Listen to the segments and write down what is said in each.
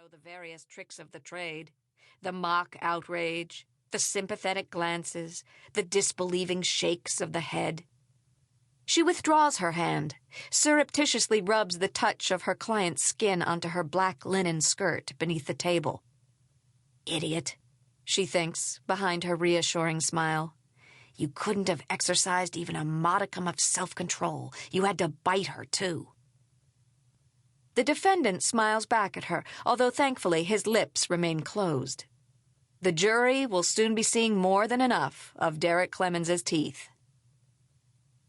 know the various tricks of the trade, the mock outrage, the sympathetic glances, the disbelieving shakes of the head. She withdraws her hand, surreptitiously rubs the touch of her client's skin onto her black linen skirt beneath the table. Idiot, she thinks, behind her reassuring smile. You couldn't have exercised even a modicum of self-control. You had to bite her, too. The defendant smiles back at her, although thankfully his lips remain closed. The jury will soon be seeing more than enough of Derek Clemens's teeth.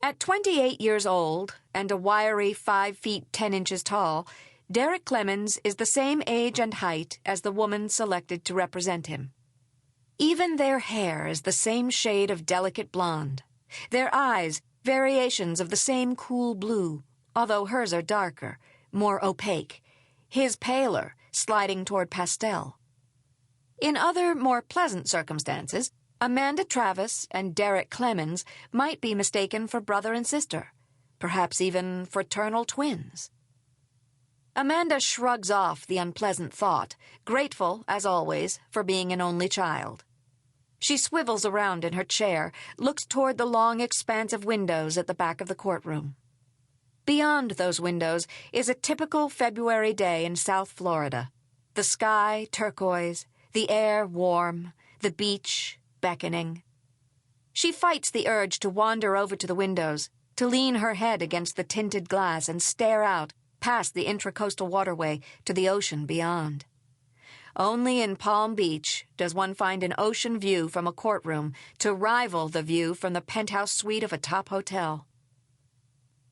At 28 years old and a wiry 5 feet 10 inches tall, Derek Clemens is the same age and height as the woman selected to represent him. Even their hair is the same shade of delicate blonde. Their eyes, variations of the same cool blue, although hers are darker, more opaque, his paler, sliding toward pastel. In other, more pleasant circumstances, Amanda Travis and Derek Clemens might be mistaken for brother and sister, perhaps even fraternal twins. Amanda shrugs off the unpleasant thought, grateful, as always, for being an only child. She swivels around in her chair, looks toward the long expanse of windows at the back of the courtroom. Beyond those windows is a typical February day in South Florida. The sky turquoise, the air warm, the beach beckoning. She fights the urge to wander over to the windows, to lean her head against the tinted glass and stare out past the intracoastal waterway to the ocean beyond. Only in Palm Beach does one find an ocean view from a courtroom to rival the view from the penthouse suite of a top hotel.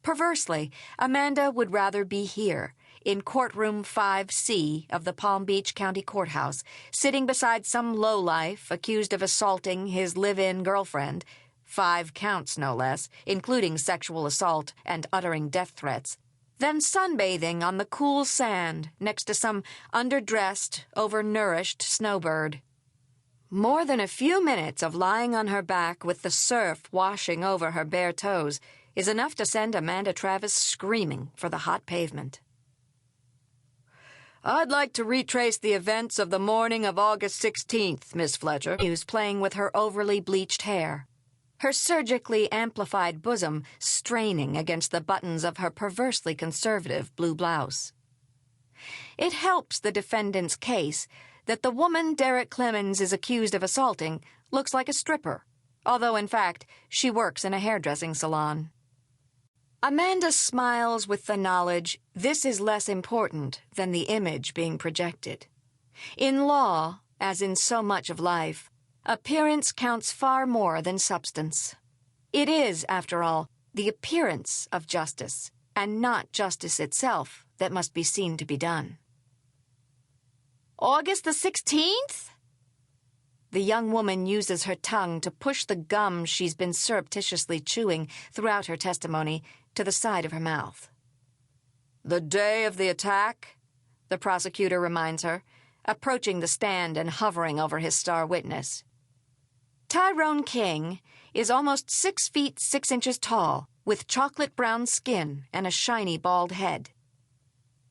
Perversely, Amanda would rather be here, in courtroom 5C of the Palm Beach County Courthouse, sitting beside some lowlife accused of assaulting his live-in girlfriend, 5 counts no less, including sexual assault and uttering death threats, than sunbathing on the cool sand next to some underdressed, overnourished snowbird. More than a few minutes of lying on her back with the surf washing over her bare toes is enough to send Amanda Travis screaming for the hot pavement. I'd like to retrace the events of the morning of August 16th, Miss Fletcher, who's playing with her overly bleached hair, her surgically amplified bosom straining against the buttons of her perversely conservative blue blouse. It helps the defendant's case that the woman Derek Clemens is accused of assaulting looks like a stripper, although in fact she works in a hairdressing salon. Amanda smiles with the knowledge this is less important than the image being projected. In law, as in so much of life, appearance counts far more than substance. It is, after all, the appearance of justice, and not justice itself, that must be seen to be done. August the 16th? The young woman uses her tongue to push the gum she's been surreptitiously chewing throughout her testimony to the side of her mouth. The day of the attack? The prosecutor reminds her, approaching the stand and hovering over his star witness. Tyrone King is almost 6 feet 6 inches tall, with chocolate brown skin and a shiny bald head.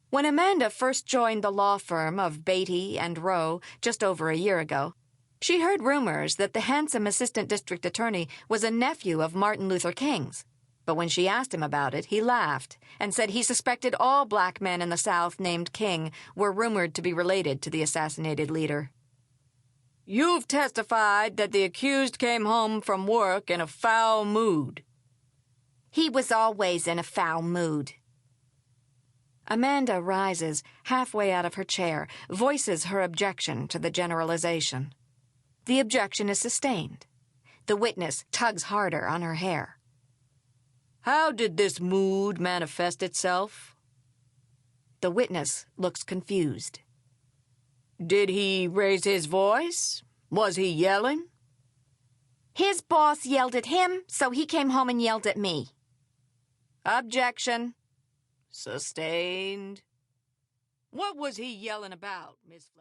When Amanda first joined the law firm of Beatty and Rowe just over a year ago, she heard rumors that the handsome assistant district attorney was a nephew of Martin Luther King's. But when she asked him about it, he laughed and said he suspected all black men in the South named King were rumored to be related to the assassinated leader. You've testified that the accused came home from work in a foul mood. He was always in a foul mood. Amanda rises halfway out of her chair, voices her objection to the generalization. The objection is sustained. The witness tugs harder on her hair. How did this mood manifest itself? The witness looks confused. Did he raise his voice? Was he yelling? His boss yelled at him, so he came home and yelled at me. Objection. Sustained. What was he yelling about, Miss Fletcher?